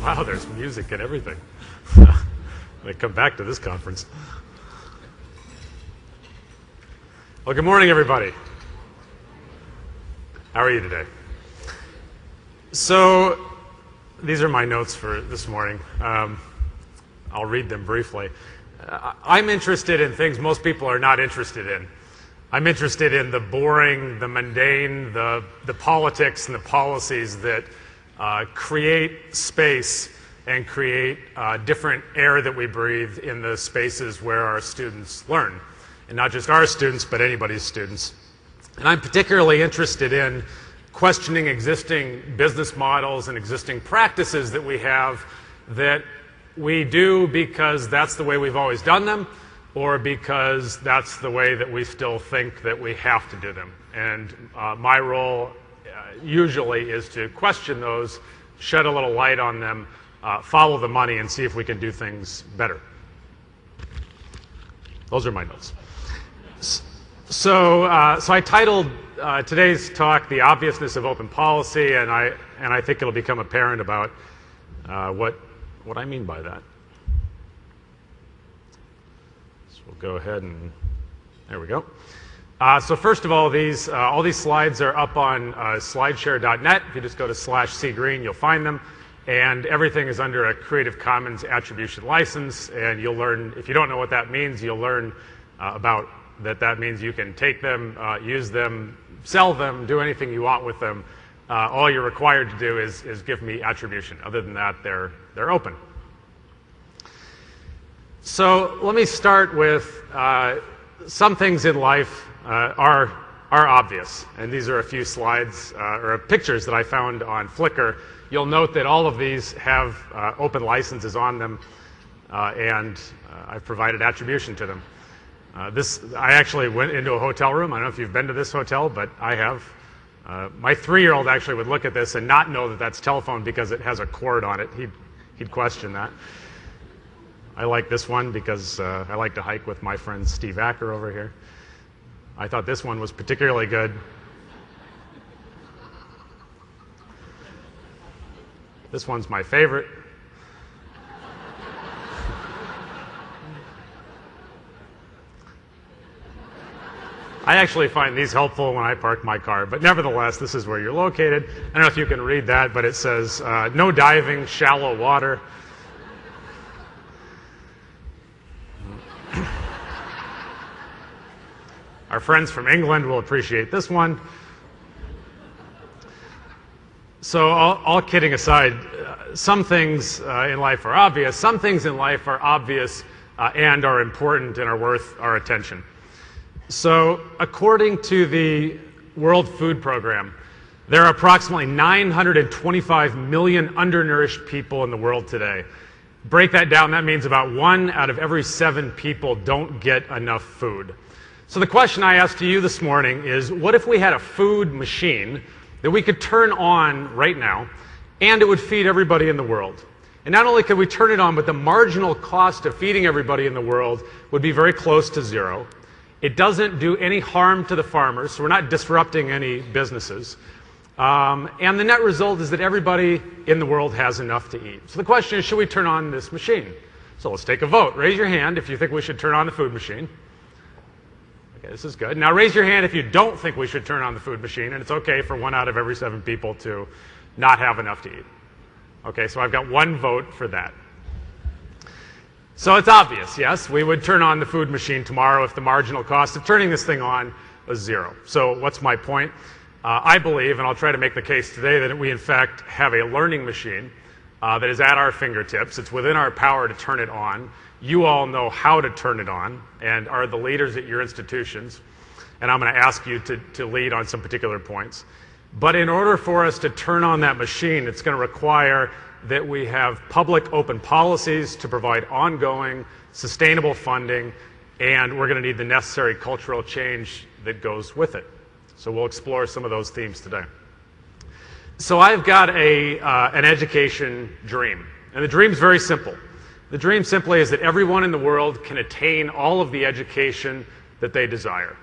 Wow, there's music and everything. I come back to this conference. Well, good morning, everybody. How are you today? So, these are my notes for this morning. I'll read them briefly. I'm interested in things most people are not interested in. I'm interested in the boring, the mundane, the politics and the policies that create space and create different air that we breathe in the spaces where our students learn. And not just our students, but anybody's students. And I'm particularly interested in questioning existing business models and existing practices that we have that we do because that's the way we've always done them, or because that's the way that we still think that we have to do them. And my role usually is to question those, shed a little light on them, follow the money, and see if we can do things better. Those are my notes. So I titled today's talk "The Obviousness of Open Policy," and I think it'll become apparent about what I mean by that. So we'll go ahead and there we go. So first of all, all these slides are up on slideshare.net. If you just go to /cgreen, you'll find them. And everything is under a Creative Commons attribution license. And you'll learn, if you don't know what that means, you'll learn about that means you can take them, use them, sell them, do anything you want with them. All you're required to do is give me attribution. Other than that, they're open. So let me start with some things in life are obvious. And these are a few slides or pictures that I found on Flickr. You'll note that all of these have open licenses on them, and I've provided attribution to them. I actually went into a hotel room. I don't know if you've been to this hotel, but I have. My 3-year-old actually would look at this and not know that that's telephone because it has a cord on it. He'd question that. I like this one because I like to hike with my friend Steve Acker over here. I thought this one was particularly good. This one's my favorite. I actually find these helpful when I park my car, but nevertheless, this is where you're located. I don't know if you can read that, but it says, no diving, shallow water. Our friends from England will appreciate this one. So all kidding aside, some things in life are obvious. Some things in life are obvious and are important and are worth our attention. So according to the World Food Program, there are approximately 925 million undernourished people in the world today. Break that down, that means about 1 out of every 7 people don't get enough food. So the question I asked to you this morning is, what if we had a food machine that we could turn on right now, and it would feed everybody in the world? And not only could we turn it on, but the marginal cost of feeding everybody in the world would be very close to zero. It doesn't do any harm to the farmers, so we're not disrupting any businesses. And the net result is that everybody in the world has enough to eat. So the question is, should we turn on this machine? So let's take a vote. Raise your hand if you think we should turn on the food machine. Okay, this is good. Now raise your hand if you don't think we should turn on the food machine, and it's okay for 1 out of every 7 people to not have enough to eat. Okay, so I've got 1 vote for that. So it's obvious, yes, we would turn on the food machine tomorrow if the marginal cost of turning this thing on was 0. So what's my point? I believe, and I'll try to make the case today, that we in fact have a learning machine that is at our fingertips. It's within our power to turn it on. You all know how to turn it on and are the leaders at your institutions. And I'm going to ask you to lead on some particular points. But in order for us to turn on that machine, it's going to require that we have public open policies to provide ongoing, sustainable funding, and we're going to need the necessary cultural change that goes with it. So we'll explore some of those themes today. So I've got an education dream, and the dream's very simple. The dream simply is that everyone in the world can attain all of the education that they desire.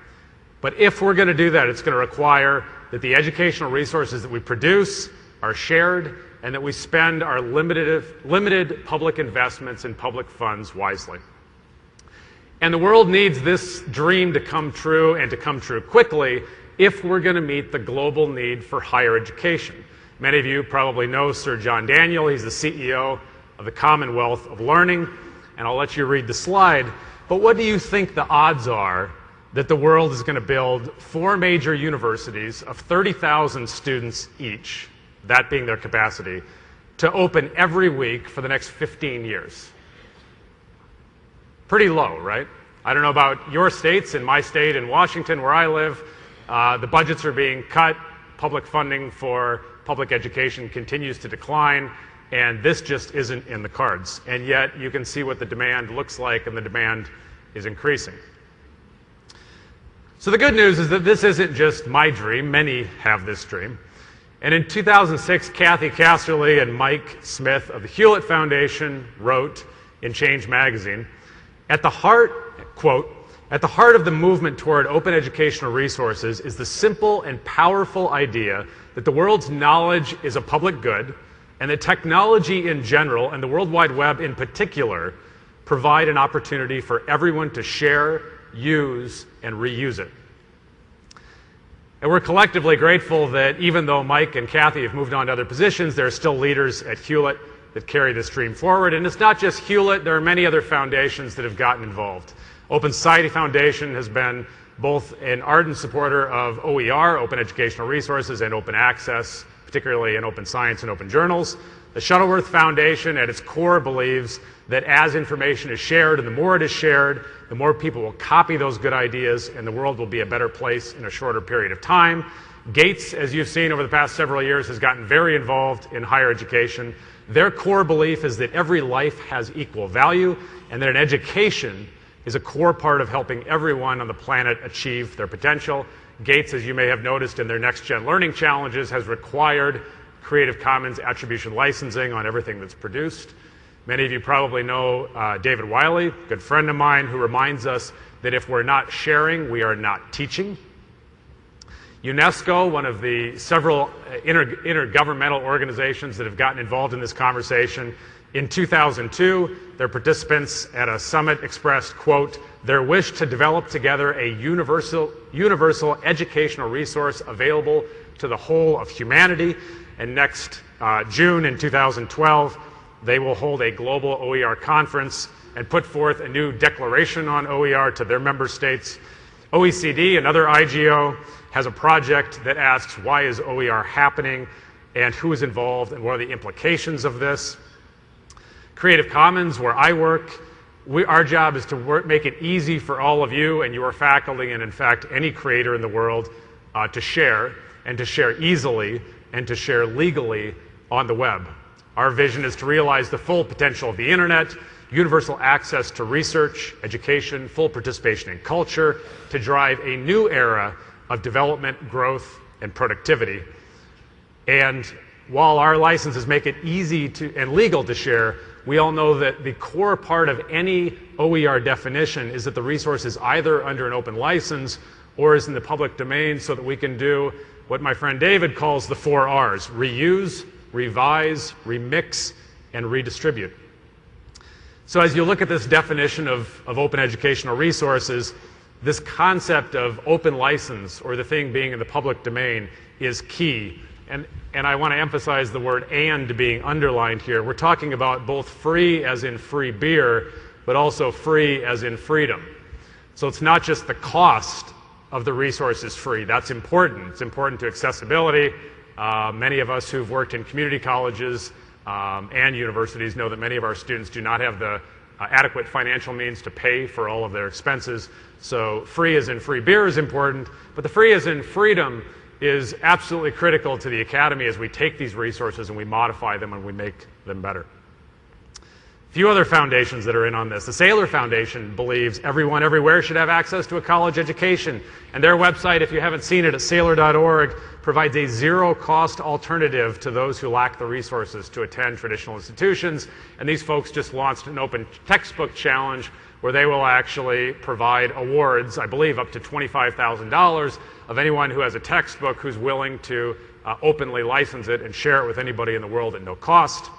But if we're going to do that, it's going to require that the educational resources that we produce are shared and that we spend our limited public investments in public funds wisely. And the world needs this dream to come true, and to come true quickly, if we're going to meet the global need for higher education. Many of you probably know Sir John Daniel. He's the CEO of the Commonwealth of Learning, and I'll let you read the slide. But what do you think the odds are that the world is going to build 4 major universities of 30,000 students each, that being their capacity, to open every week for the next 15 years? Pretty low, right? I don't know about your states. In my state, in Washington, where I live, the budgets are being cut. Public funding for public education continues to decline, and this just isn't in the cards. And yet, you can see what the demand looks like, and the demand is increasing. So the good news is that this isn't just my dream. Many have this dream. And in 2006, Kathy Casterly and Mike Smith of the Hewlett Foundation wrote in Change magazine, at the heart, quote, "At the heart of the movement toward open educational resources is the simple and powerful idea that the world's knowledge is a public good, and that technology in general, and the World Wide Web in particular, provide an opportunity for everyone to share, use, and reuse it." And we're collectively grateful that even though Mike and Kathy have moved on to other positions, there are still leaders at Hewlett that carry this dream forward. And it's not just Hewlett, there are many other foundations that have gotten involved. Open Society Foundation has been both an ardent supporter of OER, open educational resources, and open access, particularly in open science and open journals. The Shuttleworth Foundation, at its core, believes that as information is shared, and the more it is shared, the more people will copy those good ideas, and the world will be a better place in a shorter period of time. Gates, as you've seen over the past several years, has gotten very involved in higher education. Their core belief is that every life has equal value, and that an education is a core part of helping everyone on the planet achieve their potential. Gates, as you may have noticed in their Next Gen Learning Challenges, has required Creative Commons attribution licensing on everything that's produced. Many of you probably know David Wiley, a good friend of mine, who reminds us that if we're not sharing, we are not teaching. UNESCO, one of the several intergovernmental organizations that have gotten involved in this conversation, in 2002, their participants at a summit expressed, quote, their wish to develop together a universal educational resource available to the whole of humanity. And next June in 2012, they will hold a global OER conference and put forth a new declaration on OER to their member states. OECD, another IGO, has a project that asks, why is OER happening, and who is involved, and what are the implications of this? Creative Commons, where I work, our job is to make it easy for all of you and your faculty, and in fact any creator in the world, to share, and to share easily, and to share legally on the web. Our vision is to realize the full potential of the internet, universal access to research, education, full participation in culture, to drive a new era of development, growth, and productivity. And while our licenses make it easy and legal to share, we all know that the core part of any OER definition is that the resource is either under an open license or is in the public domain, so that we can do what my friend David calls the 4 R's: reuse, revise, remix, and redistribute. So as you look at this definition of open educational resources, this concept of open license, or the thing being in the public domain, is key. And I want to emphasize the word "and" being underlined here. We're talking about both free as in free beer, but also free as in freedom. So it's not just the cost of the resource is free. That's important. It's important to accessibility. Many of us who've worked in community colleges and universities know that many of our students do not have the adequate financial means to pay for all of their expenses. So free as in free beer is important, but the free as in freedom is absolutely critical to the Academy as we take these resources and we modify them and we make them better. A few other foundations that are in on this. The Saylor Foundation believes everyone everywhere should have access to a college education. And their website, if you haven't seen it, at saylor.org, provides a zero-cost alternative to those who lack the resources to attend traditional institutions. And these folks just launched an open textbook challenge where they will actually provide awards, I believe up to $25,000, of anyone who has a textbook who's willing to openly license it and share it with anybody in the world at no cost.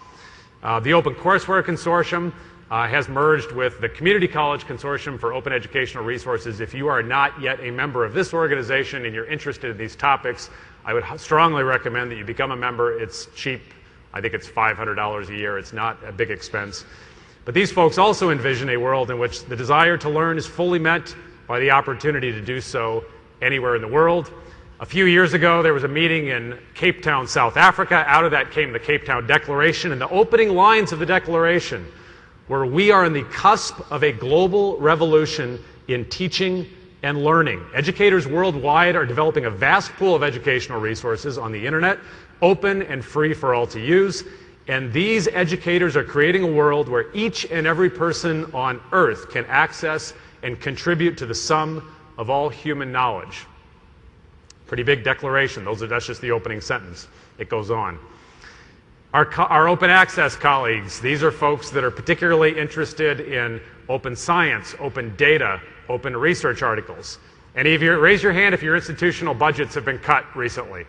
The Open Courseware Consortium has merged with the Community College Consortium for Open Educational Resources. If you are not yet a member of this organization and you're interested in these topics, I would strongly recommend that you become a member. It's cheap. I think it's $500 a year. It's not a big expense. But these folks also envision a world in which the desire to learn is fully met by the opportunity to do so anywhere in the world. A few years ago, there was a meeting in Cape Town, South Africa. Out of that came the Cape Town Declaration, and the opening lines of the Declaration were, "We are on the cusp of a global revolution in teaching and learning. Educators worldwide are developing a vast pool of educational resources on the internet, open and free for all to use. And these educators are creating a world where each and every person on earth can access and contribute to the sum of all human knowledge." Pretty big declaration. That's just the opening sentence. It goes on. Our open access colleagues, these are folks that are particularly interested in open science, open data, open research articles. Any of you, raise your hand if your institutional budgets have been cut recently.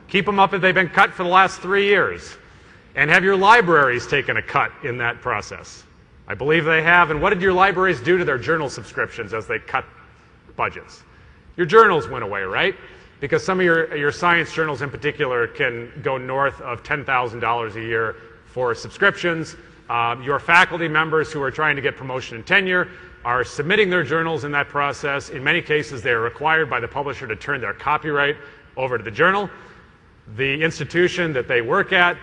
Keep them up if they've been cut for the last 3 years. And have your libraries taken a cut in that process? I believe they have. And what did your libraries do to their journal subscriptions as they cut budgets? Your journals went away, right? Because some of your science journals in particular can go north of $10,000 a year for subscriptions. Your faculty members who are trying to get promotion and tenure are submitting their journals in that process. In many cases, they are required by the publisher to turn their copyright over to the journal. The institution that they work at,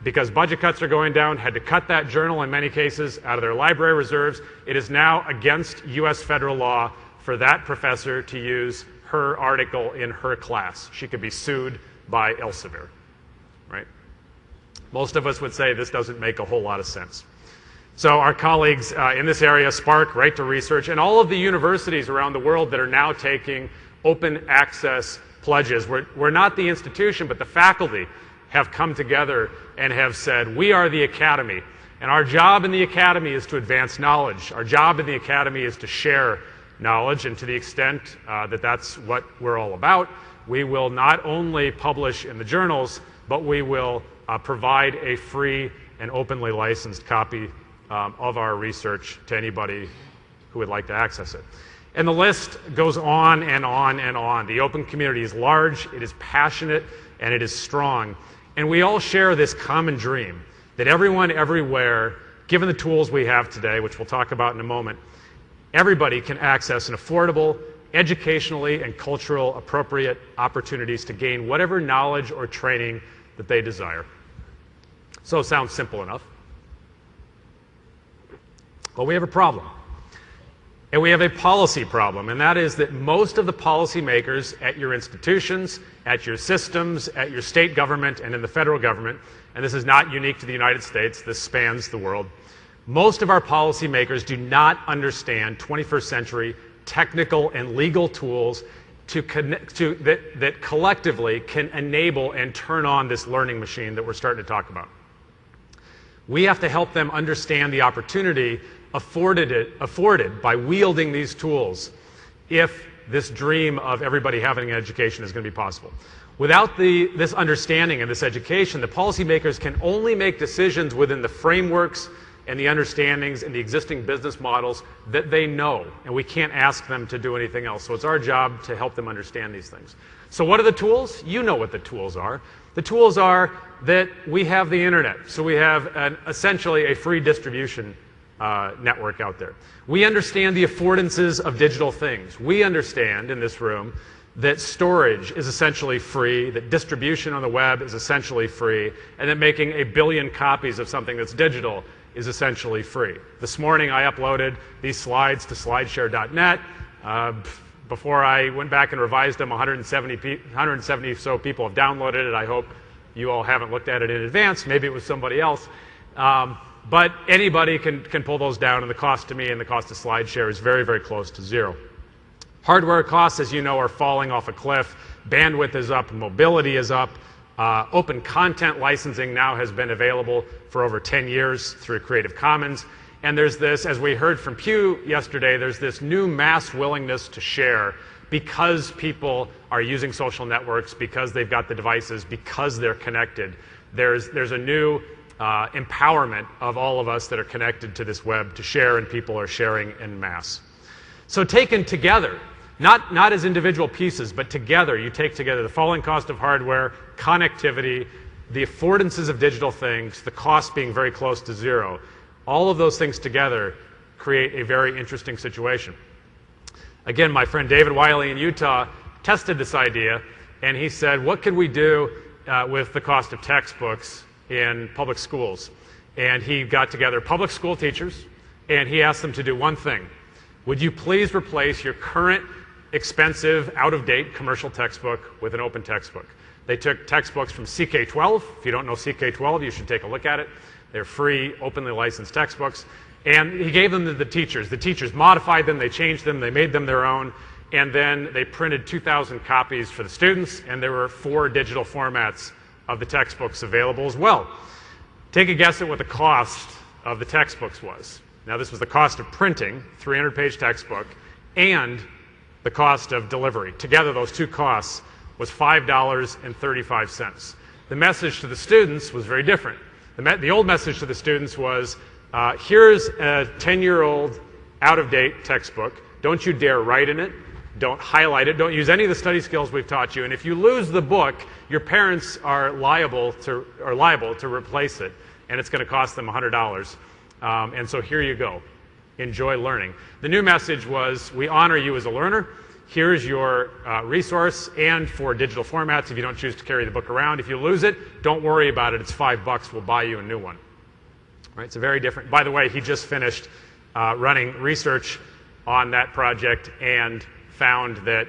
because budget cuts are going down, had to cut that journal in many cases out of their library reserves. It is now against US federal law for that professor to use her article in her class. She could be sued by Elsevier, right? Most of us would say this doesn't make a whole lot of sense. So our colleagues in this area, Spark, Right to Research, and all of the universities around the world that are now taking open access pledges. We're not the institution, but the faculty have come together and have said, we are the academy. And our job in the academy is to advance knowledge. Our job in the academy is to share knowledge, and to the extent that that's what we're all about, we will not only publish in the journals, but we will provide a free and openly licensed copy of our research to anybody who would like to access it. And the list goes on and on and on. The open community is large, it is passionate, and it is strong. And we all share this common dream that everyone everywhere, given the tools we have today, which we'll talk about in a moment, everybody can access an affordable, educationally and cultural appropriate opportunities to gain whatever knowledge or training that they desire. So it sounds simple enough. But we have a problem. And we have a policy problem, and that is that most of the policymakers at your institutions, at your systems, at your state government, and in the federal government, and this is not unique to the United States, this spans the world, most of our policymakers do not understand 21st century technical and legal tools that collectively can enable and turn on this learning machine that we're starting to talk about. We have to help them understand the opportunity afforded by wielding these tools if this dream of everybody having an education is going to be possible. Without this understanding and this education, the policymakers can only make decisions within the frameworks and the understandings and the existing business models that they know, and we can't ask them to do anything else. So it's our job to help them understand these things. So what are the tools? You know what the tools are. The tools are that we have the internet. So we have essentially a free distribution network out there. We understand the affordances of digital things. We understand in this room that storage is essentially free, that distribution on the web is essentially free, and that making 1 billion copies of something that's digital is essentially free. This morning I uploaded these slides to slideshare.net. Before I went back and revised them, 170 so people have downloaded it. I hope you all haven't looked at it in advance. Maybe it was somebody else. But anybody can pull those down, and the cost to me and the cost to SlideShare is very, very close to zero. Hardware costs, as you know, are falling off a cliff. Bandwidth is up, mobility is up. Open content licensing now has been available for over 10 years through Creative Commons. And there's this, as we heard from Pew yesterday, there's this new mass willingness to share because people are using social networks, because they've got the devices, because they're connected. There's a new empowerment of all of us that are connected to this web to share, and people are sharing en masse. So taken together, not as individual pieces, but together, you take together the falling cost of hardware, connectivity, the affordances of digital things, the cost being very close to zero. All of those things together create a very interesting situation. Again, my friend David Wiley in Utah tested this idea, and he said, what could we do with the cost of textbooks in public schools? And he got together public school teachers, and he asked them to do one thing. Would you please replace your current expensive, out-of-date commercial textbook with an open textbook? They took textbooks from CK12. If you don't know CK12, you should take a look at it. They're free, openly licensed textbooks. And he gave them to the teachers. The teachers modified them, they changed them, they made them their own, and then they printed 2,000 copies for the students, and there were 4 digital formats of the textbooks available as well. Take a guess at what the cost of the textbooks was. Now, this was the cost of printing, 300-page textbook, and the cost of delivery. Together, those two costs was $5.35. The message to the students was very different. The old message to the students was, here's a 10-year-old out-of-date textbook. Don't you dare write in it. Don't highlight it. Don't use any of the study skills we've taught you. And if you lose the book, your parents are liable to replace it, and it's going to cost them $100. And so here you go. Enjoy learning. The new message was, we honor you as a learner. Here's your resource, and for digital formats, if you don't choose to carry the book around. If you lose it, don't worry about it. It's $5. We'll buy you a new one. Right, it's a very different. By the way, he just finished running research on that project and found that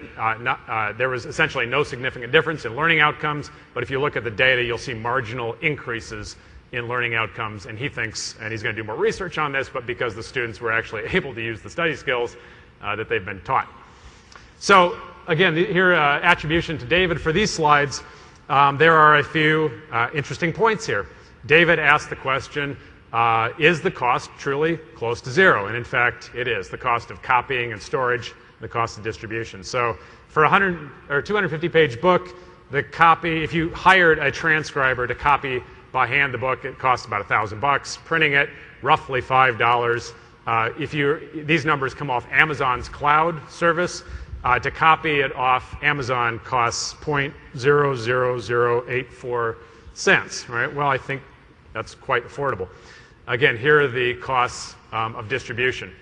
there was essentially no significant difference in learning outcomes, but if you look at the data, you'll see marginal increases in learning outcomes, and he thinks, and he's going to do more research on this, but because the students were actually able to use the study skills that they've been taught. So again, here attribution to David. For these slides, there are a few interesting points here. David asked the question, is the cost truly close to zero? And in fact, it is. The cost of copying and storage, the cost of distribution. So for a 100 or 250-page book, the copy, if you hired a transcriber to copy by hand the book, it costs about $1,000. Printing it, roughly $5. These numbers come off Amazon's cloud service. To copy it off Amazon costs 0.00084 cents, right? Well, I think that's quite affordable. Again, here are the costs of distribution.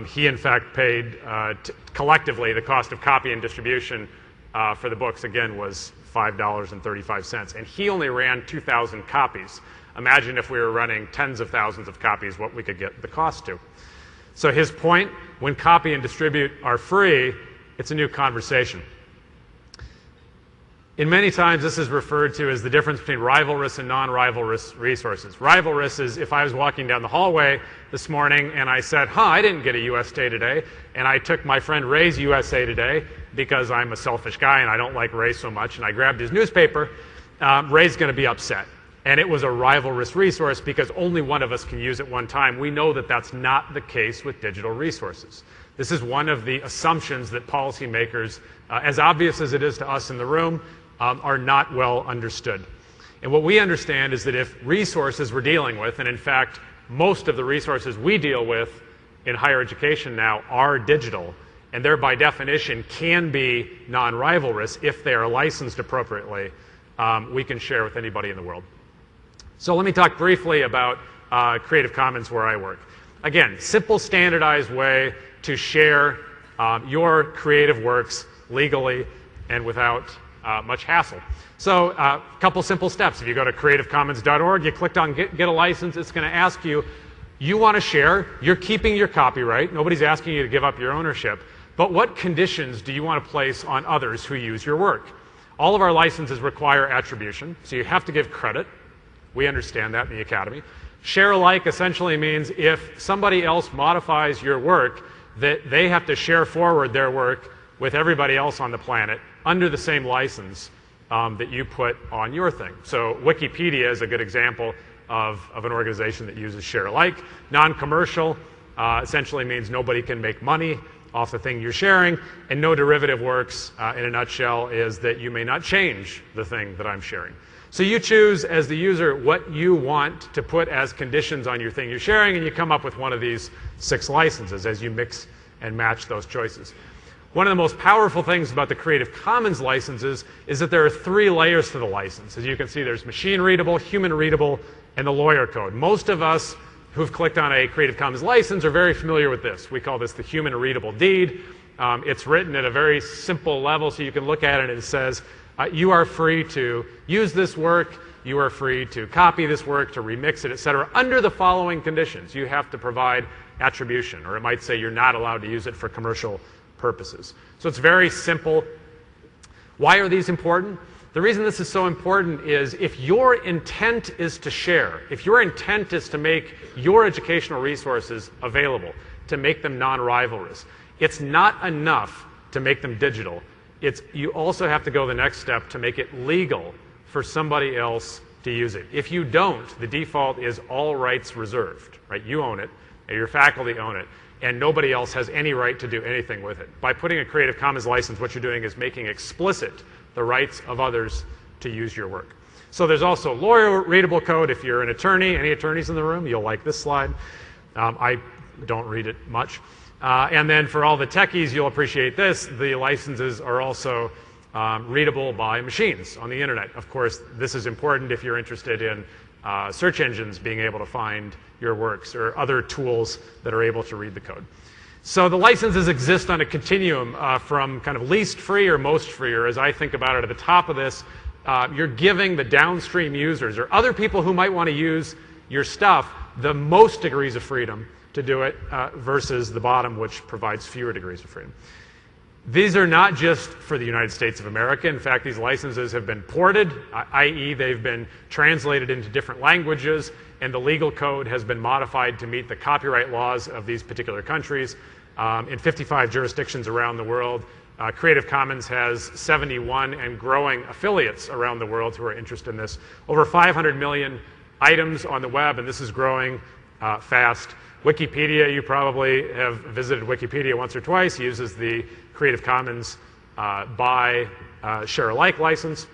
He, in fact, paid, collectively, the cost of copy and distribution for the books, again, was $5.35. And he only ran 2,000 copies. Imagine if we were running tens of thousands of copies, what we could get the cost to. So his point, when copy and distribute are free, it's a new conversation. In many times, this is referred to as the difference between rivalrous and non-rivalrous resources. Rivalrous is if I was walking down the hallway this morning and I said, I didn't get a USA Today, and I took my friend Ray's USA Today because I'm a selfish guy and I don't like Ray so much, and I grabbed his newspaper, Ray's going to be upset. And it was a rivalrous resource because only one of us can use it one time. We know that that's not the case with digital resources. This is one of the assumptions that policymakers, as obvious as it is to us in the room, are not well understood. And what we understand is that if resources we're dealing with, and in fact, most of the resources we deal with in higher education now are digital, and they're by definition can be non-rivalrous if they are licensed appropriately, we can share with anybody in the world. So let me talk briefly about Creative Commons where I work. Again, simple, standardized way to share your creative works legally and without much hassle. So a couple simple steps. If you go to creativecommons.org, you clicked on get a license, it's going to ask you, you want to share, you're keeping your copyright, nobody's asking you to give up your ownership, but what conditions do you want to place on others who use your work? All of our licenses require attribution, so you have to give credit. We understand that in the Academy. Share alike essentially means if somebody else modifies your work, that they have to share forward their work with everybody else on the planet under the same license that you put on your thing. So Wikipedia is a good example of an organization that uses share alike. Non-commercial essentially means nobody can make money off the thing you're sharing, and no derivative works, in a nutshell, is that you may not change the thing that I'm sharing. So you choose, as the user, what you want to put as conditions on your thing you're sharing, and you come up with one of these 6 licenses as you mix and match those choices. One of the most powerful things about the Creative Commons licenses is that there are 3 layers to the license. As you can see, there's machine readable, human readable, and the lawyer code. Most of us who've clicked on a Creative Commons license are very familiar with this. We call this the human readable deed. It's written at a very simple level, so you can look at it and it says, you are free to use this work, you are free to copy this work, to remix it, etc., under the following conditions. You have to provide attribution, or it might say you're not allowed to use it for commercial purposes. So it's very simple. Why are these important? The reason this is so important is if your intent is to share, if your intent is to make your educational resources available, to make them non-rivalrous, it's not enough to make them digital. You also have to go the next step to make it legal for somebody else to use it. If you don't, the default is all rights reserved, right? You own it, and your faculty own it, and nobody else has any right to do anything with it. By putting a Creative Commons license, what you're doing is making explicit the rights of others to use your work. So there's also lawyer readable code. If you're an attorney, any attorneys in the room, you'll like this slide. I don't read it much. And then for all the techies, you'll appreciate this. The licenses are also readable by machines on the internet. Of course, this is important if you're interested in search engines being able to find your works or other tools that are able to read the code. So the licenses exist on a continuum from kind of least free or most free, or as I think about it at the top of this, you're giving the downstream users or other people who might want to use your stuff the most degrees of freedom to do it versus the bottom, which provides fewer degrees of freedom. These are not just for the United States of America. In fact, these licenses have been ported, i.e. they've been translated into different languages, and the legal code has been modified to meet the copyright laws of these particular countries. In 55 jurisdictions around the world, Creative Commons has 71 and growing affiliates around the world who are interested in this. Over 500 million items on the web, and this is growing fast. Wikipedia, you probably have visited Wikipedia once or twice, uses the Creative Commons by share-alike license.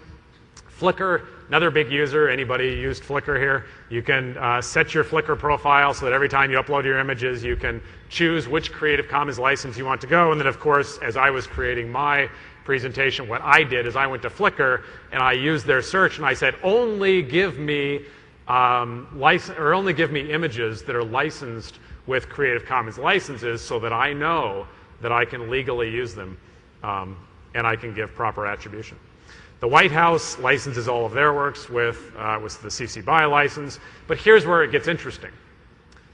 Flickr, another big user. Anybody used Flickr here? You can set your Flickr profile so that every time you upload your images, you can choose which Creative Commons license you want to go. And then, of course, as I was creating my presentation, what I did is I went to Flickr and I used their search and I said, only give me only give me images that are licensed with Creative Commons licenses so that I know that I can legally use them and I can give proper attribution. The White House licenses all of their works with the CC BY license, but here's where it gets interesting.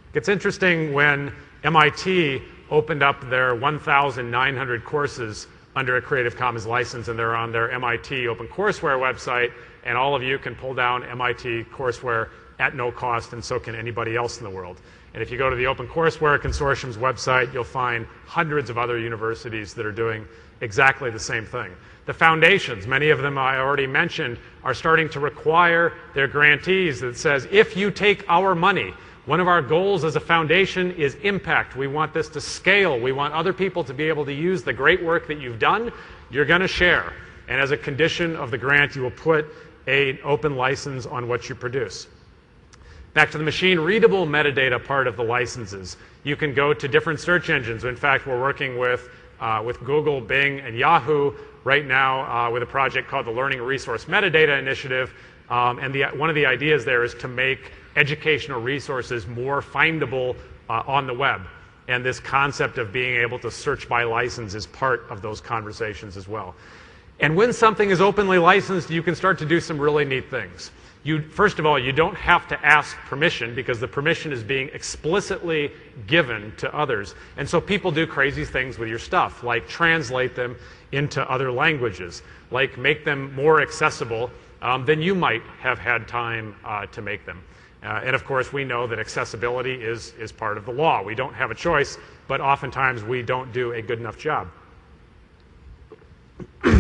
It gets interesting when MIT opened up their 1,900 courses under a Creative Commons license, and they're on their MIT OpenCourseWare website, and all of you can pull down MIT courseware at no cost, and so can anybody else in the world. And if you go to the OpenCourseWare Consortium's website, you'll find hundreds of other universities that are doing exactly the same thing. The foundations, many of them I already mentioned, are starting to require their grantees that says, if you take our money, one of our goals as a foundation is impact. We want this to scale. We want other people to be able to use the great work that you've done. You're going to share. And as a condition of the grant, you will put an open license on what you produce. Back to the machine-readable metadata part of the licenses. You can go to different search engines. In fact, we're working with Google, Bing, and Yahoo right now with a project called the Learning Resource Metadata Initiative. And one of the ideas there is to make educational resources more findable on the web. And this concept of being able to search by license is part of those conversations as well. And when something is openly licensed, you can start to do some really neat things. First of all, you don't have to ask permission because the permission is being explicitly given to others. And so people do crazy things with your stuff, like translate them into other languages, like make them more accessible than you might have had time to make them. And of course, we know that accessibility is part of the law. We don't have a choice, but oftentimes we don't do a good enough job.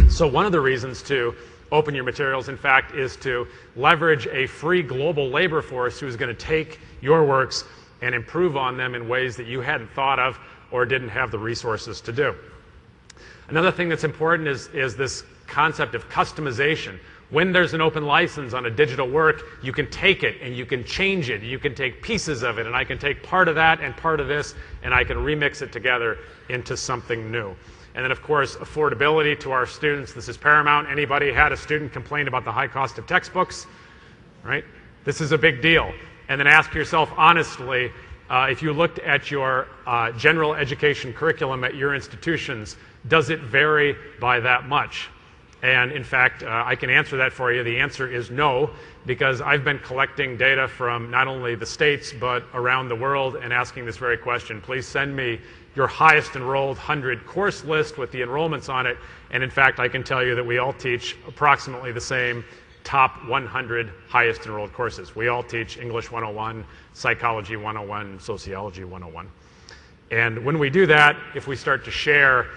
So one of the reasons to open your materials, in fact, is to leverage a free global labor force who's going to take your works and improve on them in ways that you hadn't thought of or didn't have the resources to do. Another thing that's important is this concept of customization. When there's an open license on a digital work, you can take it and you can change it. You can take pieces of it, and I can take part of that and part of this, and I can remix it together into something new. And then, of course, affordability to our students. This is paramount. Anybody had a student complain about the high cost of textbooks? Right? This is a big deal. And then ask yourself honestly, if you looked at your general education curriculum at your institutions, does it vary by that much? And in fact, I can answer that for you. The answer is no, because I've been collecting data from not only the States, but around the world and asking this very question. Please send me your highest enrolled 100 course list with the enrollments on it. And in fact, I can tell you that we all teach approximately the same top 100 highest enrolled courses. We all teach English 101, Psychology 101, Sociology 101. And when we do that, if we start to share,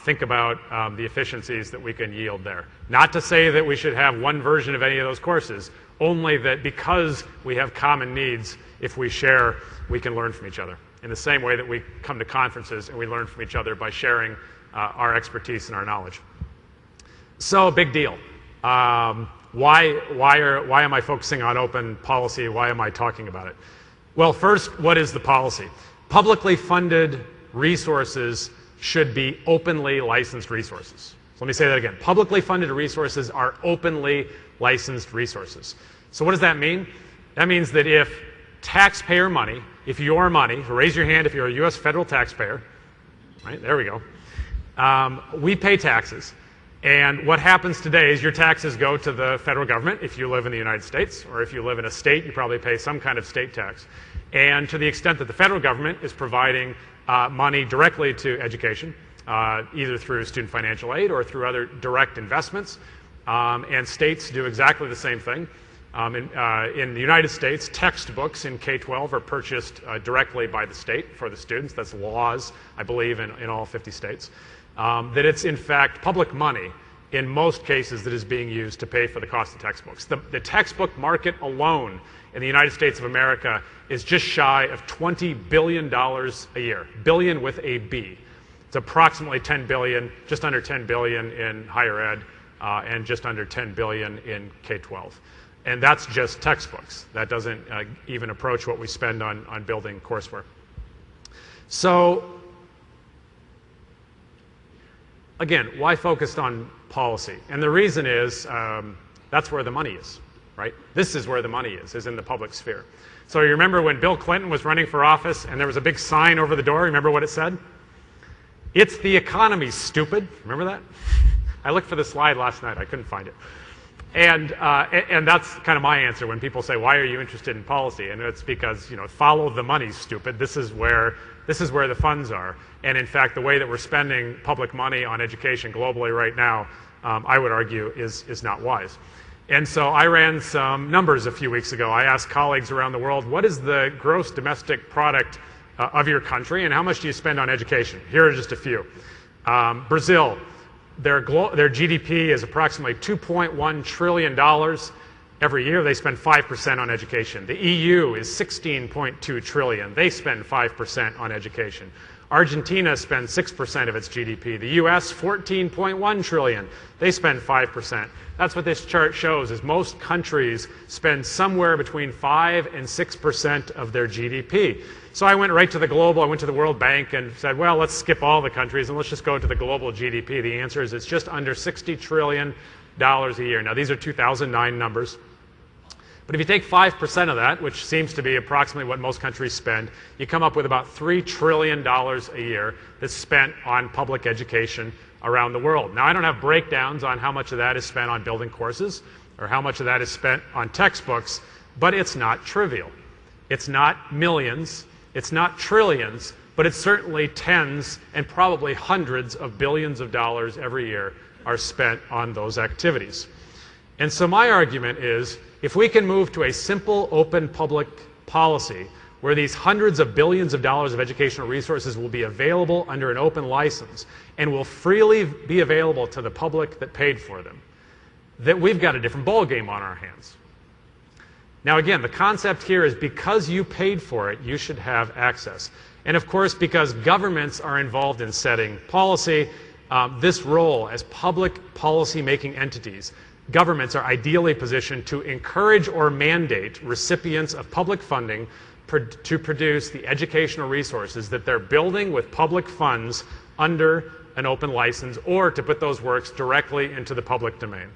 think about the efficiencies that we can yield there. Not to say that we should have one version of any of those courses, only that because we have common needs, if we share, we can learn from each other. In the same way that we come to conferences and we learn from each other by sharing our expertise and our knowledge. So, big deal. Why am I focusing on open policy? Why am I talking about it? Well, first, what is the policy? Publicly funded resources should be openly licensed resources. So let me say that again. Publicly funded resources are openly licensed resources. So what does that mean? That means that if taxpayer money, if your money, raise your hand if you're a US federal taxpayer, right, there we go. We pay taxes. And what happens today is your taxes go to the federal government if you live in the United States, or if you live in a state, you probably pay some kind of state tax. And to the extent that the federal government is providing money directly to education, either through student financial aid or through other direct investments, and states do exactly the same thing. In the United States, textbooks in K-12 are purchased directly by the state for the students. That's laws, I believe, in all 50 states. That it's, in fact, public money in most cases that is being used to pay for the cost of textbooks. The textbook market alone in the United States of America is just shy of $20 billion a year. Billion with a B. It's approximately 10 billion, just under 10 billion in higher ed, and just under 10 billion in K-12. And that's just textbooks. That doesn't even approach what we spend on building courseware. So, again, why focused on policy? And the reason is that's where the money is, right? This is where the money is in the public sphere. So you remember when Bill Clinton was running for office and there was a big sign over the door, remember what it said? It's the economy, stupid. Remember that? I looked for the slide last night, I couldn't find it. And that's kind of my answer when people say, why are you interested in policy? And it's because, follow the money, stupid. This is where the funds are. And in fact, the way that we're spending public money on education globally right now, I would argue, is not wise. And so I ran some numbers a few weeks ago. I asked colleagues around the world, what is the gross domestic product of your country, and how much do you spend on education? Here are just a few. Brazil, their GDP is approximately $2.1 trillion. Every year they spend 5% on education. The EU is $16.2 trillion. They spend 5% on education. Argentina spends 6% of its GDP. The US, $14.1 trillion. They spend 5%. That's what this chart shows, is most countries spend somewhere between 5 and 6% of their GDP. So I went right to the global, I went to the World Bank and said, well, let's skip all the countries and let's just go to the global GDP. The answer is it's just under $60 trillion a year. Now, these are 2009 numbers. But if you take 5% of that, which seems to be approximately what most countries spend, you come up with about $3 trillion a year that's spent on public education around the world. Now, I don't have breakdowns on how much of that is spent on building courses or how much of that is spent on textbooks, but it's not trivial. It's not millions, it's not trillions, but it's certainly tens and probably hundreds of billions of dollars every year are spent on those activities. And so my argument is, if we can move to a simple, open public policy where these hundreds of billions of dollars of educational resources will be available under an open license and will freely be available to the public that paid for them, that we've got a different ballgame on our hands. Now again, the concept here is because you paid for it, you should have access. And of course, because governments are involved in setting policy, this role as public policy-making entities, governments are ideally positioned to encourage or mandate recipients of public funding to produce the educational resources that they're building with public funds under an open license, or to put those works directly into the public domain.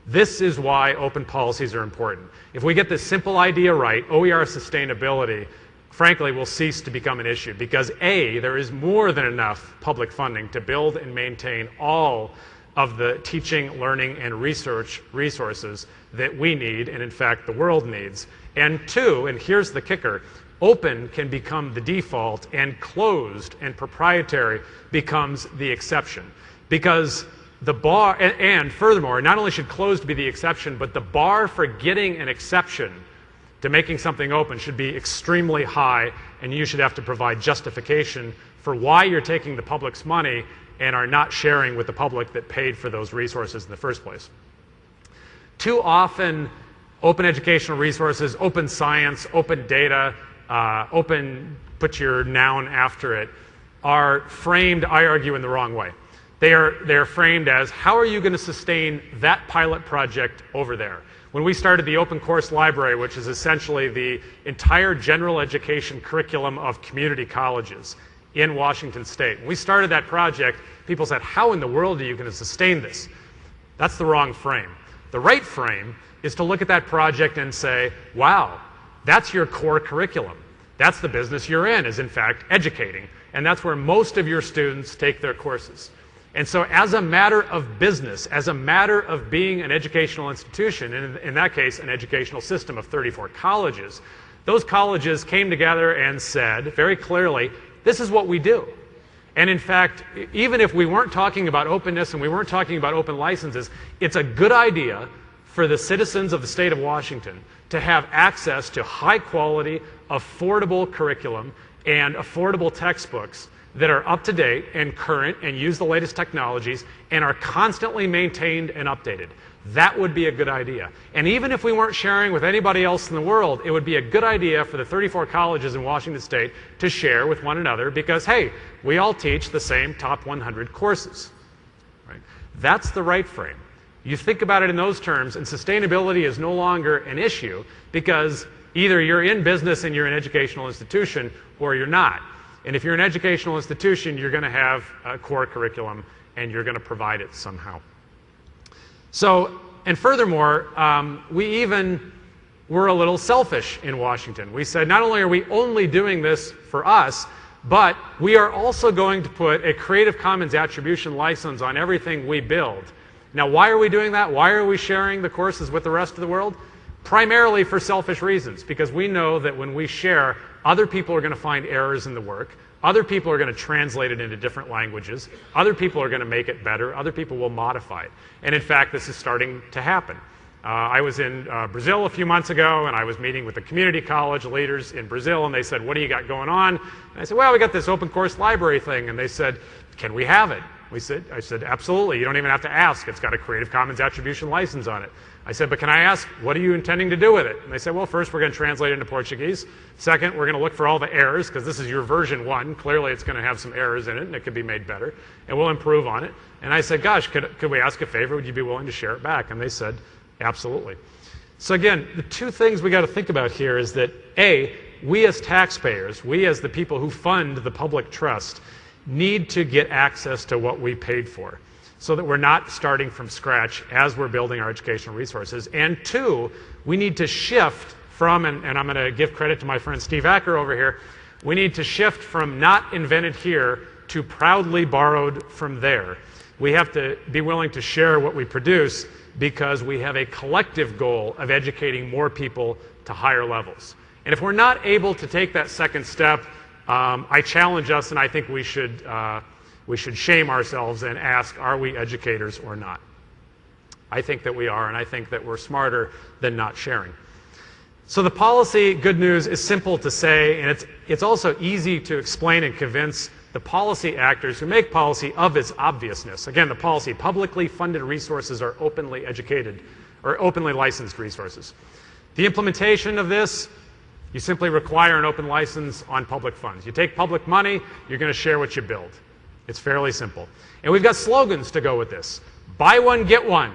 This is why open policies are important. If we get this simple idea right, OER sustainability, frankly, will cease to become an issue, because A, there is more than enough public funding to build and maintain all of the teaching, learning, and research resources that we need, and in fact the world needs. And two, and here's the kicker, open can become the default, and closed and proprietary becomes the exception. Because the bar, and furthermore, not only should closed be the exception, but the bar for getting an exception to making something open should be extremely high, and you should have to provide justification for why you're taking the public's money and are not sharing with the public that paid for those resources in the first place. Too often, open educational resources, open science, open data, open, put your noun after it, are framed, I argue, in the wrong way. They're framed as, how are you going to sustain that pilot project over there? When we started the Open Course Library, which is essentially the entire general education curriculum of community colleges in Washington State, when we started that project, people said, how in the world are you going to sustain this? That's the wrong frame. The right frame is to look at that project and say, wow, that's your core curriculum. That's the business you're in, is in fact educating. And that's where most of your students take their courses. And so as a matter of business, as a matter of being an educational institution, and in that case, an educational system of 34 colleges, those colleges came together and said very clearly, this is what we do. And in fact, even if we weren't talking about openness and we weren't talking about open licenses, it's a good idea for the citizens of the state of Washington to have access to high quality, affordable curriculum and affordable textbooks that are up to date and current and use the latest technologies and are constantly maintained and updated. That would be a good idea. And even if we weren't sharing with anybody else in the world, it would be a good idea for the 34 colleges in Washington State to share with one another because, hey, we all teach the same top 100 courses. Right? That's the right frame. You think about it in those terms, and sustainability is no longer an issue because either you're in business and you're an educational institution or you're not. And if you're an educational institution, you're going to have a core curriculum and you're going to provide it somehow. So, and furthermore, we even were a little selfish in Washington. We said not only are we only doing this for us, but we are also going to put a Creative Commons attribution license on everything we build. Now, why are we doing that? Why are we sharing the courses with the rest of the world? Primarily for selfish reasons, because we know that when we share, other people are going to find errors in the work. Other people are going to translate it into different languages. Other people are going to make it better. Other people will modify it. And in fact, this is starting to happen. I was in Brazil a few months ago, and I was meeting with the community college leaders in Brazil, and they said, what do you got going on? And I said, well, we got this open course library thing. And they said, can we have it? I said, absolutely. You don't even have to ask. It's got a Creative Commons attribution license on it. I said, but can I ask, what are you intending to do with it? And they said, well, first we're going to translate it into Portuguese. Second, we're going to look for all the errors, because this is your version 1. Clearly it's going to have some errors in it, and it could be made better. And we'll improve on it. And I said, gosh, could we ask a favor? Would you be willing to share it back? And they said, absolutely. So again, the two things we got to think about here is that, A, we as taxpayers, we as the people who fund the public trust, need to get access to what we paid for, so that we're not starting from scratch as we're building our educational resources. And two, we need to shift from, and I'm going to give credit to my friend Steve Acker over here, we need to shift from not invented here to proudly borrowed from there. We have to be willing to share what we produce because we have a collective goal of educating more people to higher levels. And if we're not able to take that second step, I challenge us, and I think we should shame ourselves and ask, are we educators or not? I think that we are, and I think that we're smarter than not sharing. So the policy, good news, is simple to say, and it's also easy to explain and convince the policy actors who make policy of its obviousness. Again, the policy, publicly funded resources are openly educated or openly licensed resources. The implementation of this, You simply require an open license on public funds. You take public money, you're going to share what you build. It's fairly simple. And we've got slogans to go with this. Buy one, get one.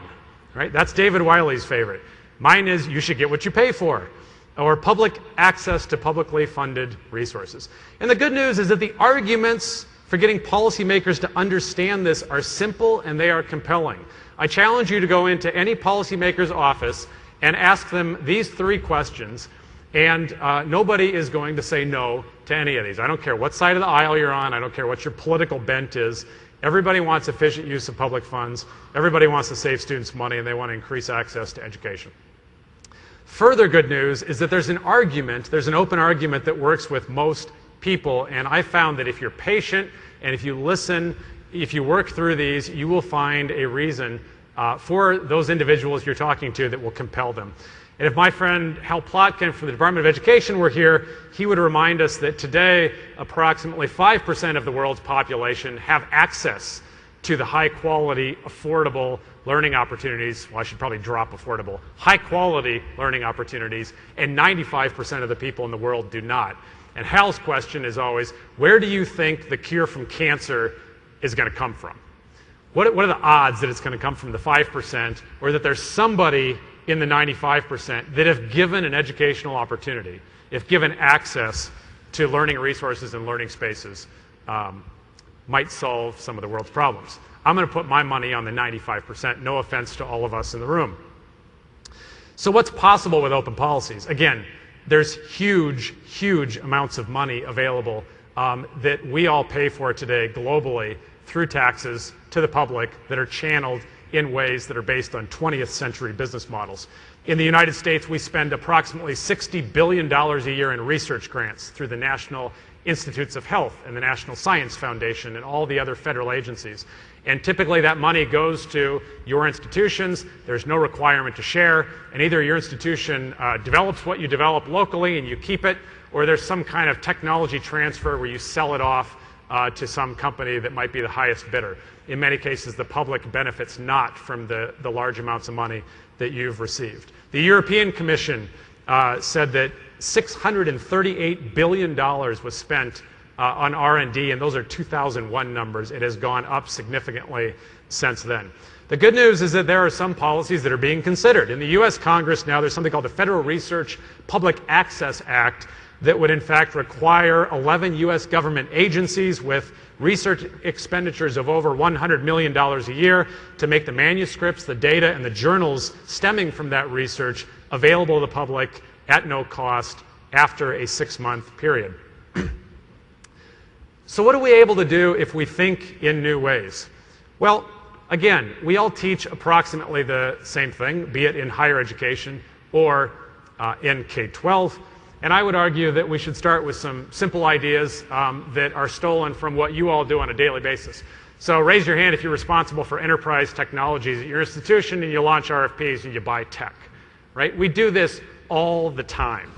Right? That's David Wiley's favorite. Mine is, you should get what you pay for. Or public access to publicly funded resources. And the good news is that the arguments for getting policymakers to understand this are simple and they are compelling. I challenge you to go into any policymaker's office and ask them these 3 questions, and nobody is going to say no to any of these. I don't care what side of the aisle you're on. I don't care what your political bent is. Everybody wants efficient use of public funds. Everybody wants to save students money, and they want to increase access to education. Further good news is that there's an open argument that works with most people, and I found that if you're patient and if you listen, if you work through these, you will find a reason for those individuals you're talking to that will compel them. And if my friend Hal Plotkin from the Department of Education were here, he would remind us that today approximately 5% of the world's population have access to the high-quality, affordable learning opportunities. Well, I should probably drop affordable. High-quality learning opportunities, and 95% of the people in the world do not. And Hal's question is always, where do you think the cure from cancer is going to come from? What are the odds that it's going to come from the 5%, or that there's somebody in the 95% that if given an educational opportunity, if given access to learning resources and learning spaces, might solve some of the world's problems? I'm going to put my money on the 95%, no offense to all of us in the room. So what's possible with open policies? Again, there's huge, huge amounts of money available that we all pay for today globally through taxes to the public that are channeled in ways that are based on 20th century business models. In the United States, we spend approximately $60 billion a year in research grants through the National Institutes of Health and the National Science Foundation and all the other federal agencies. And typically that money goes to your institutions. There's no requirement to share, and either your institution develops what you develop locally and you keep it, or there's some kind of technology transfer where you sell it off to some company that might be the highest bidder. In many cases, the public benefits not from the large amounts of money that you've received. The European Commission said that $638 billion was spent on R&D, and those are 2001 numbers. It has gone up significantly since then. The good news is that there are some policies that are being considered. In the US Congress now, there's something called the Federal Research Public Access Act that would in fact require 11 US government agencies with research expenditures of over $100 million a year to make the manuscripts, the data, and the journals stemming from that research available to the public at no cost after a 6-month period. So what are we able to do if we think in new ways? Well, again, we all teach approximately the same thing, be it in higher education or in K-12. And I would argue that we should start with some simple ideas that are stolen from what you all do on a daily basis. So raise your hand if you're responsible for enterprise technologies at your institution and you launch RFPs and you buy tech, right? We do this all the time.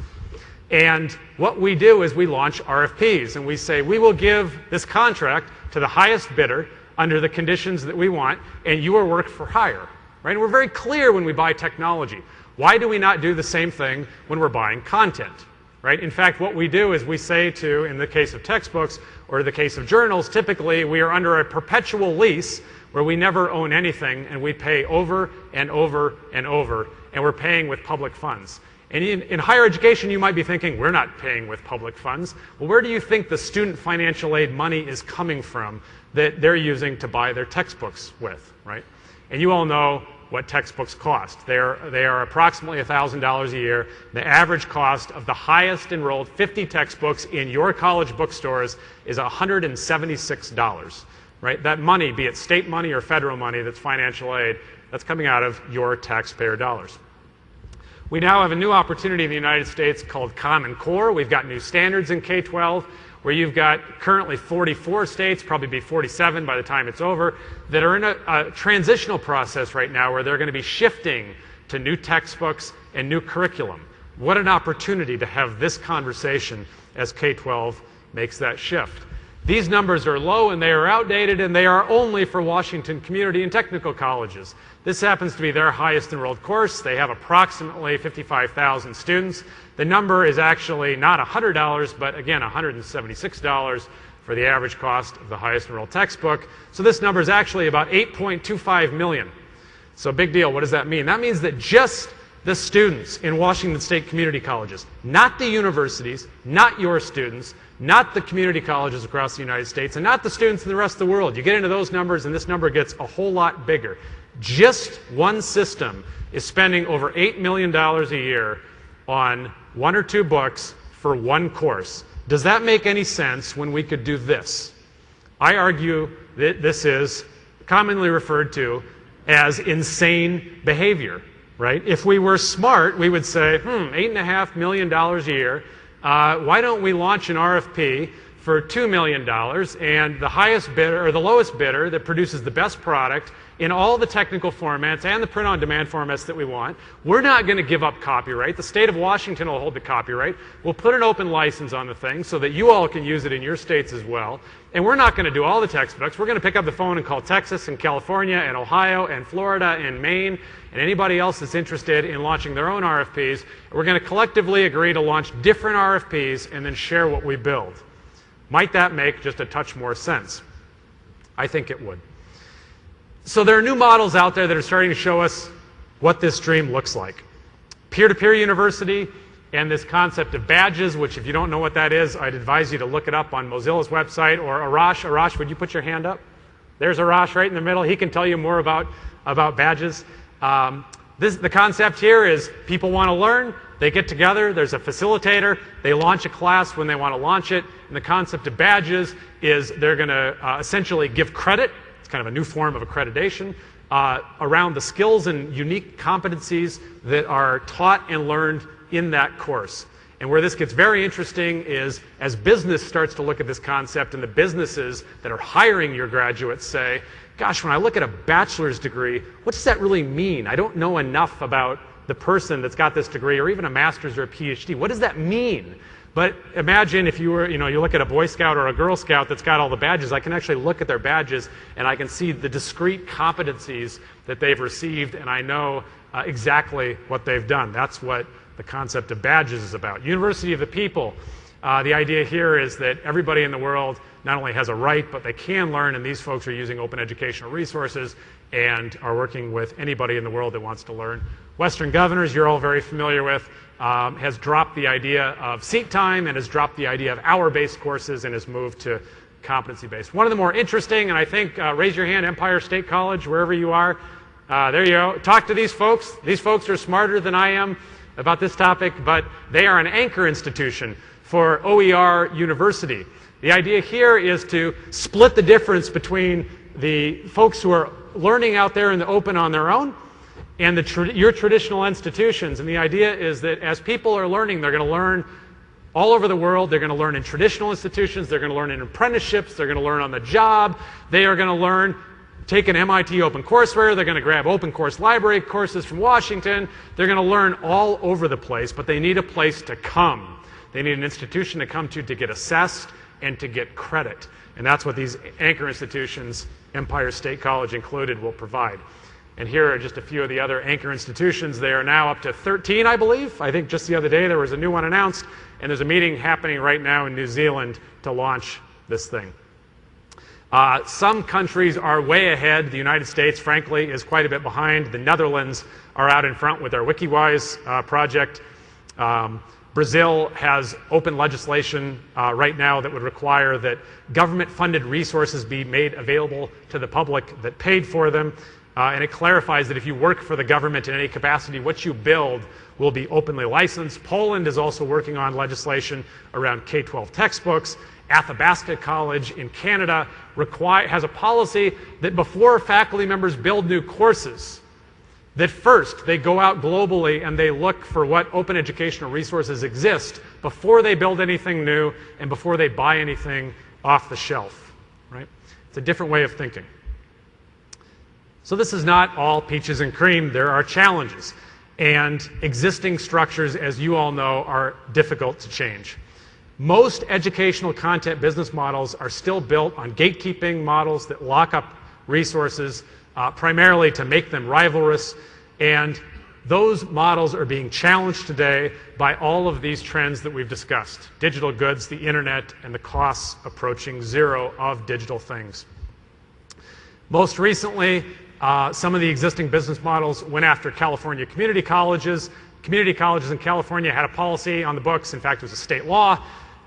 And what we do is we launch RFPs and we say, we will give this contract to the highest bidder under the conditions that we want, and you are work for hire, right? And we're very clear when we buy technology. Why do we not do the same thing when we're buying content, right? In fact, what we do is we say to, in the case of textbooks or the case of journals, typically we are under a perpetual lease where we never own anything and we pay over and over and over, and we're paying with public funds. And in higher education, you might be thinking, we're not paying with public funds. Well, where do you think the student financial aid money is coming from that they're using to buy their textbooks with, right? And you all know what textbooks cost. They are approximately $1,000 a year. The average cost of the highest enrolled 50 textbooks in your college bookstores is $176, right? That money, be it state money or federal money that's financial aid, that's coming out of your taxpayer dollars. We now have a new opportunity in the United States called Common Core. We've got new standards in K-12 where you've got currently 44 states, probably be 47 by the time it's over, that are in a transitional process right now where they're going to be shifting to new textbooks and new curriculum. What an opportunity to have this conversation as K-12 makes that shift. These numbers are low and they are outdated, and they are only for Washington community and technical colleges. This happens to be their highest enrolled course. They have approximately 55,000 students. The number is actually not $100, but again, $176 for the average cost of the highest enrolled textbook. So this number is actually about 8.25 million. So big deal. What does that mean? That means that just the students in Washington State community colleges, not the universities, not your students, not the community colleges across the United States, and not the students in the rest of the world. You get into those numbers, and this number gets a whole lot bigger. Just one system is spending over $8 million a year on one or two books for one course. Does that make any sense when we could do this? I argue that this is commonly referred to as insane behavior, right? If we were smart, we would say, $8.5 million a year. Why don't we launch an RFP for $2 million, and the highest bidder or the lowest bidder that produces the best product in all the technical formats and the print-on-demand formats that we want. We're not going to give up copyright. The state of Washington will hold the copyright. We'll put an open license on the thing so that you all can use it in your states as well. And we're not going to do all the textbooks. We're going to pick up the phone and call Texas and California and Ohio and Florida and Maine and anybody else that's interested in launching their own RFPs. We're going to collectively agree to launch different RFPs and then share what we build. Might that make just a touch more sense? I think it would. So there are new models out there that are starting to show us what this dream looks like. Peer-to-peer university and this concept of badges, which if you don't know what that is, I'd advise you to look it up on Mozilla's website. Or Arash. Arash, would you put your hand up? There's Arash right in the middle. He can tell you more about badges. The concept here is people want to learn. They get together, there's a facilitator, they launch a class when they want to launch it, and the concept of badges is they're going to essentially give credit, it's kind of a new form of accreditation, around the skills and unique competencies that are taught and learned in that course. And where this gets very interesting is as business starts to look at this concept and the businesses that are hiring your graduates say, gosh, when I look at a bachelor's degree, what does that really mean? I don't know enough about the person that's got this degree, or even a master's or a PhD. What does that mean? But imagine if you were, you look at a Boy Scout or a Girl Scout that's got all the badges. I can actually look at their badges and I can see the discrete competencies that they've received, and I know exactly what they've done. That's what the concept of badges is about. University of the people. The idea here is that everybody in the world not only has a right, but they can learn, and these folks are using open educational resources and are working with anybody in the world that wants to learn. Western Governors, you're all very familiar with, has dropped the idea of seat time and has dropped the idea of hour-based courses and has moved to competency-based. One of the more interesting, and I think, raise your hand, Empire State College, wherever you are. There you go. Talk to these folks. These folks are smarter than I am about this topic, but they are an anchor institution for OER University. The idea here is to split the difference between the folks who are learning out there in the open on their own and your traditional institutions. And the idea is that as people are learning, they're going to learn all over the world. They're going to learn in traditional institutions. They're going to learn in apprenticeships. They're going to learn on the job. They are going to learn, take an MIT OpenCourseware. They're going to grab open course library courses from Washington. They're going to learn all over the place, but they need a place to come. They need an institution to come to get assessed and to get credit. And that's what these anchor institutions, Empire State College included, will provide. And here are just a few of the other anchor institutions. They are now up to 13, I believe. I think just the other day there was a new one announced, and there's a meeting happening right now in New Zealand to launch this thing. Some countries are way ahead. The United States, frankly, is quite a bit behind. The Netherlands are out in front with their WikiWise project. Brazil has open legislation right now that would require that government-funded resources be made available to the public that paid for them. And it clarifies that if you work for the government in any capacity, what you build will be openly licensed. Poland is also working on legislation around K-12 textbooks. Athabasca College in Canada has a policy that before faculty members build new courses, that first they go out globally and they look for what open educational resources exist before they build anything new and before they buy anything off the shelf, right? It's a different way of thinking. So this is not all peaches and cream. There are challenges. And existing structures, as you all know, are difficult to change. Most educational content business models are still built on gatekeeping models that lock up resources primarily to make them rivalrous, and those models are being challenged today by all of these trends that we've discussed: digital goods, the internet, and the costs approaching zero of digital things. Most recently, some of the existing business models went after California community colleges. Community colleges in California had a policy on the books, in fact it was a state law,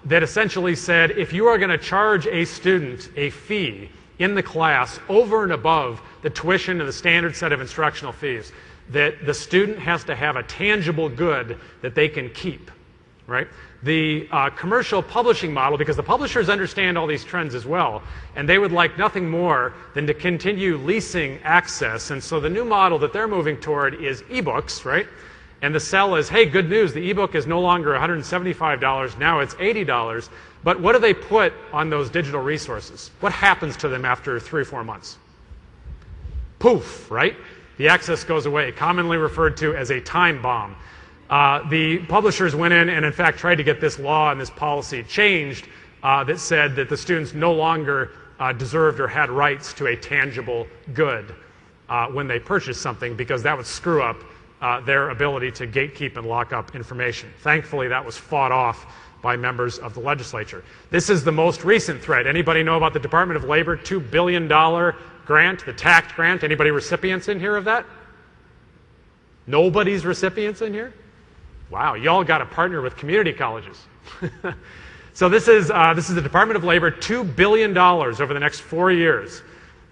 that essentially said if you are going to charge a student a fee in the class over and above the tuition and the standard set of instructional fees, that the student has to have a tangible good that they can keep, right? The commercial publishing model, because the publishers understand all these trends as well, and they would like nothing more than to continue leasing access. And so the new model that they're moving toward is ebooks, right? And the sell is, hey, good news, the ebook is no longer $175, now it's $80. But what do they put on those digital resources? What happens to them after 3 or 4 months? Poof, right? The access goes away, commonly referred to as a time bomb. The publishers went in and in fact tried to get this law and this policy changed that said that the students no longer deserved or had rights to a tangible good when they purchased something, because that would screw up their ability to gatekeep and lock up information. Thankfully, that was fought off by members of the legislature. This is the most recent threat. Anybody know about the Department of Labor $2 billion grant, the TACT grant? Anybody recipients in here of that? Nobody's recipients in here? Wow, y'all got to partner with community colleges. So this is the Department of Labor, $2 billion over the next 4 years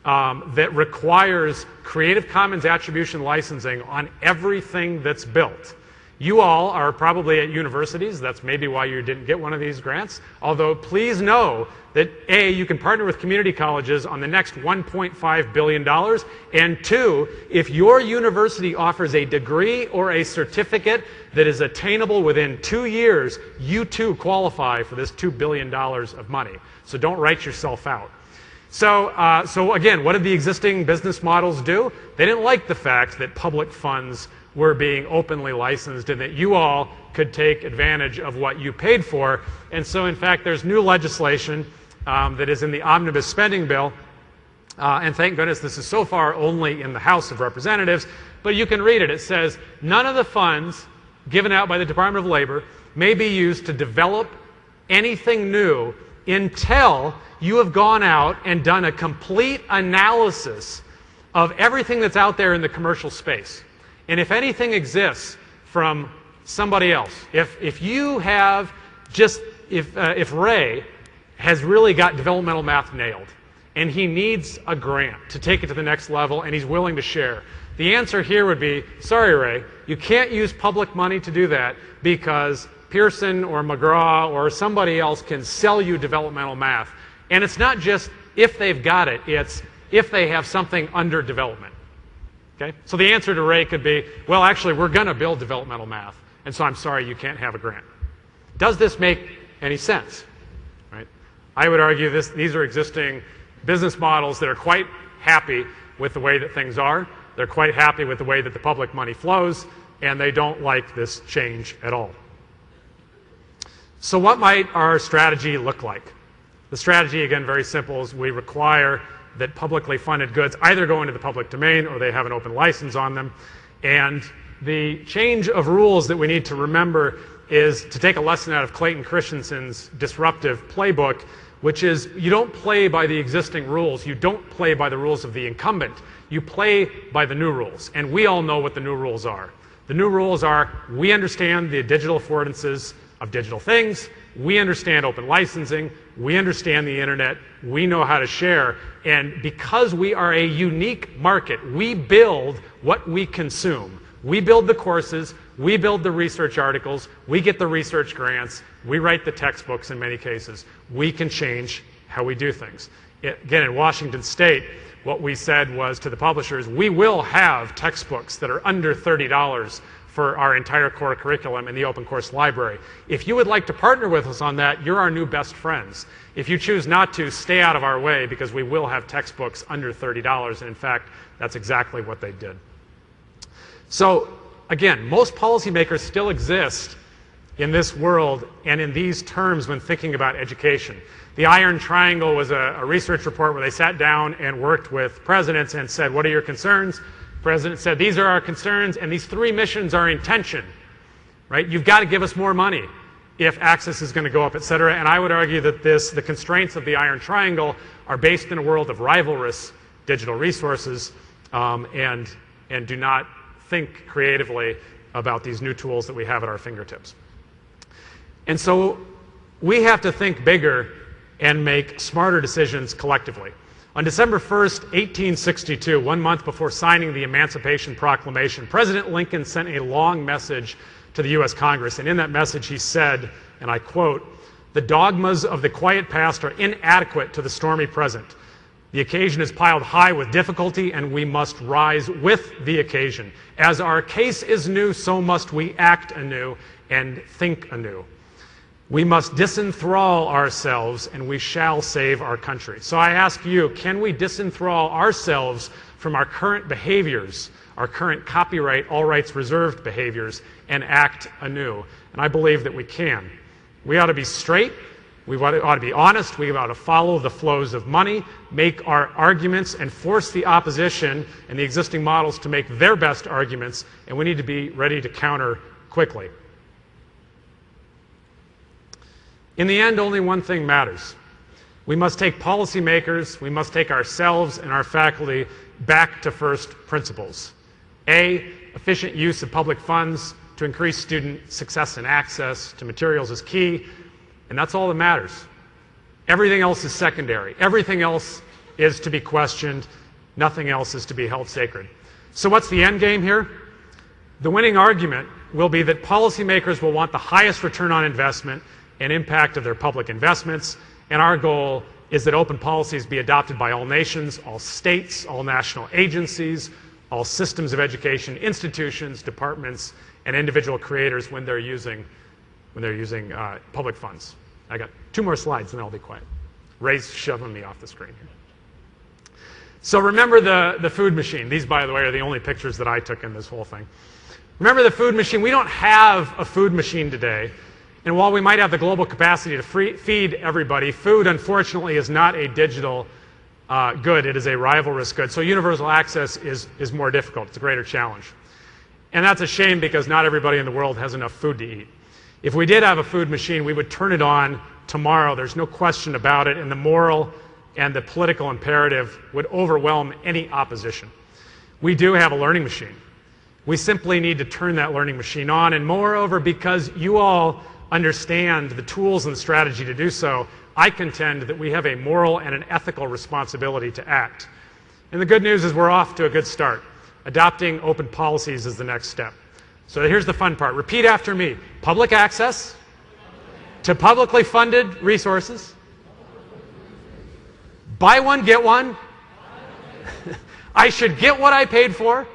that requires Creative Commons attribution licensing on everything that's built. You all are probably at universities. That's maybe why you didn't get one of these grants. Although please know that A, you can partner with community colleges on the next $1.5 billion, and 2, if your university offers a degree or a certificate that is attainable within 2 years, you too qualify for this $2 billion of money. So don't write yourself out. So again, what did the existing business models do? They didn't like the fact that public funds were being openly licensed and that you all could take advantage of what you paid for. And so, in fact, there's new legislation that is in the omnibus spending bill. And thank goodness this is so far only in the House of Representatives. But you can read it. It says, none of the funds given out by the Department of Labor may be used to develop anything new until you have gone out and done a complete analysis of everything that's out there in the commercial space. And if anything exists from somebody else, if you have just, if Ray has really got developmental math nailed and he needs a grant to take it to the next level and he's willing to share, the answer here would be, sorry Ray, you can't use public money to do that because Pearson or McGraw or somebody else can sell you developmental math. And it's not just if they've got it, it's if they have something under development. Okay? So the answer to Ray could be, well, actually, we're going to build developmental math, and so I'm sorry you can't have a grant. Does this make any sense? Right? I would argue these are existing business models that are quite happy with the way that things are. They're quite happy with the way that the public money flows, and they don't like this change at all. So what might our strategy look like? The strategy, again, very simple, is we require that publicly funded goods either go into the public domain or they have an open license on them. And the change of rules that we need to remember is to take a lesson out of Clayton Christensen's disruptive playbook, which is you don't play by the existing rules. You don't play by the rules of the incumbent. You play by the new rules. And we all know what the new rules are. The new rules are we understand the digital affordances of digital things. We understand open licensing. We understand the internet. We know how to share. And because we are a unique market, we build what we consume. We build the courses. We build the research articles. We get the research grants. We write the textbooks in many cases. We can change how we do things. Again, in Washington State, what we said was to the publishers, we will have textbooks that are under $30 for our entire core curriculum in the open course library. If you would like to partner with us on that, you're our new best friends. If you choose not to, stay out of our way because we will have textbooks under $30. And in fact, that's exactly what they did. So again, most policymakers still exist in this world and in these terms when thinking about education. The Iron Triangle was a research report where they sat down and worked with presidents and said, what are your concerns? The president said, these are our concerns, and these 3 missions are in tension, right? You've got to give us more money if access is going to go up, et cetera. And I would argue that the constraints of the Iron Triangle are based in a world of rivalrous digital resources and do not think creatively about these new tools that we have at our fingertips. And so we have to think bigger and make smarter decisions collectively. On December 1st, 1862, 1 month before signing the Emancipation Proclamation, President Lincoln sent a long message to the U.S. Congress, and in that message he said, and I quote, "The dogmas of the quiet past are inadequate to the stormy present. The occasion is piled high with difficulty, and we must rise with the occasion. As our case is new, so must we act anew and think anew. We must disenthrall ourselves, and we shall save our country." So I ask you, can we disenthrall ourselves from our current behaviors, our current copyright, all rights reserved behaviors, and act anew? And I believe that we can. We ought to be straight. We ought to be honest. We ought to follow the flows of money, make our arguments, and force the opposition and the existing models to make their best arguments, and we need to be ready to counter quickly. In the end, only one thing matters. We must take policymakers, we must take ourselves and our faculty back to first principles. A, efficient use of public funds to increase student success and access to materials is key, and that's all that matters. Everything else is secondary. Everything else is to be questioned. Nothing else is to be held sacred. So what's the end game here? The winning argument will be that policymakers will want the highest return on investment and impact of their public investments, and our goal is that open policies be adopted by all nations, all states, all national agencies, all systems of education, institutions, departments, and individual creators when they're using public funds. I got 2 more slides and then I'll be quiet. Ray's shoving me off the screen here. So remember the food machine. These, by the way, are the only pictures that I took in this whole thing. Remember the food machine. We don't have a food machine today. And while we might have the global capacity to feed everybody, food, unfortunately, is not a digital good. It is a rivalrous good. So universal access is more difficult. It's a greater challenge. And that's a shame because not everybody in the world has enough food to eat. If we did have a food machine, we would turn it on tomorrow. There's no question about it. And the moral and the political imperative would overwhelm any opposition. We do have a learning machine. We simply need to turn that learning machine on. And moreover, because you all understand the tools and the strategy to do so, I contend that we have a moral and an ethical responsibility to act. And the good news is we're off to a good start. Adopting open policies is the next step. So here's the fun part. Repeat after me. Public access to publicly funded resources. Buy one, get one. I should get what I paid for.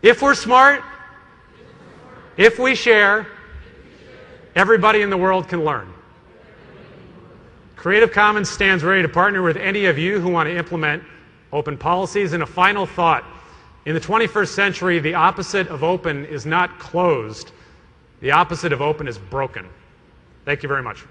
If we're smart, if we share, everybody in the world can learn. Creative Commons stands ready to partner with any of you who want to implement open policies. And a final thought. In the 21st century, the opposite of open is not closed. The opposite of open is broken. Thank you very much.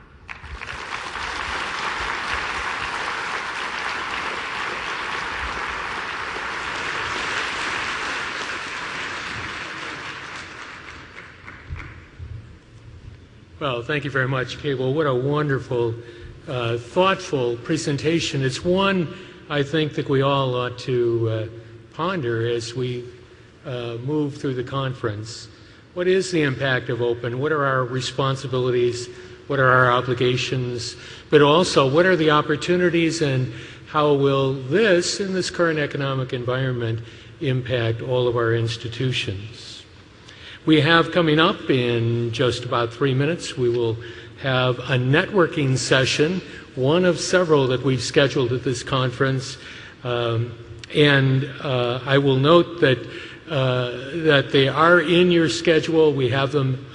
Well, thank you very much, Kay. Well, what a wonderful, thoughtful presentation. It's one I think that we all ought to ponder as we move through the conference. What is the impact of open? What are our responsibilities? What are our obligations? But also, what are the opportunities, and how will this, in this current economic environment, impact all of our institutions? We have coming up in just about 3 minutes, we will have a networking session, one of several that we've scheduled at this conference. I will note that they are in your schedule. We have them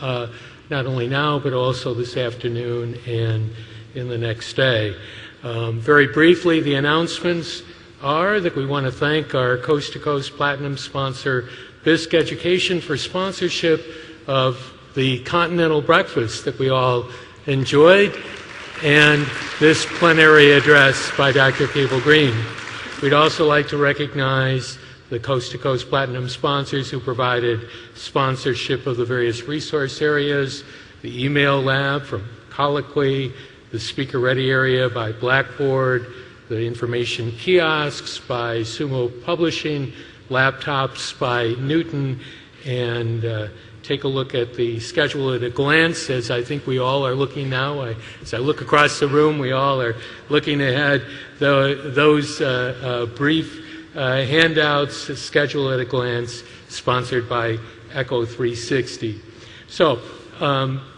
not only now, but also this afternoon and in the next day. Very briefly, the announcements are that we want to thank our Coast to Coast Platinum sponsor, Bisq Education, for sponsorship of the continental breakfast that we all enjoyed, and this plenary address by Dr. Cable Green. We'd also like to recognize the Coast to Coast Platinum sponsors who provided sponsorship of the various resource areas, the email lab from Colloquy, the Speaker Ready area by Blackboard, the information kiosks by Sumo Publishing, laptops by Newton, and take a look at the schedule at a glance, as I think we all are looking now. As I look across the room, we all are looking ahead. Those brief handouts, schedule at a glance, sponsored by Echo 360. So,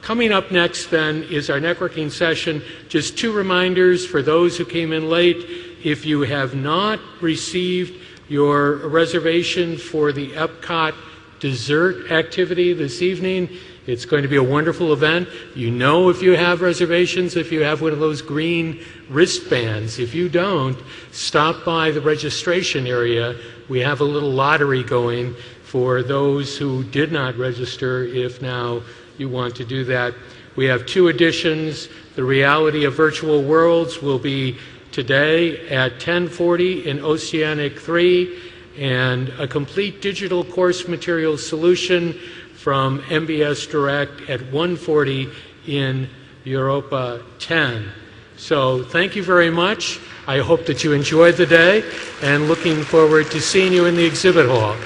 coming up next then is our networking session. Just two reminders for those who came in late. If you have not received your reservation for the Epcot dessert activity this evening, it's going to be a wonderful event. You know if you have reservations, if you have one of those green wristbands. If you don't, stop by the registration area. We have a little lottery going for those who did not register, if now you want to do that. We have two editions. The Reality of Virtual Worlds will be today at 10:40 in Oceanic 3, and a complete digital course material solution from MBS Direct at 1:40 in Europa 10. So thank you very much. I hope that you enjoyed the day, and looking forward to seeing you in the exhibit hall.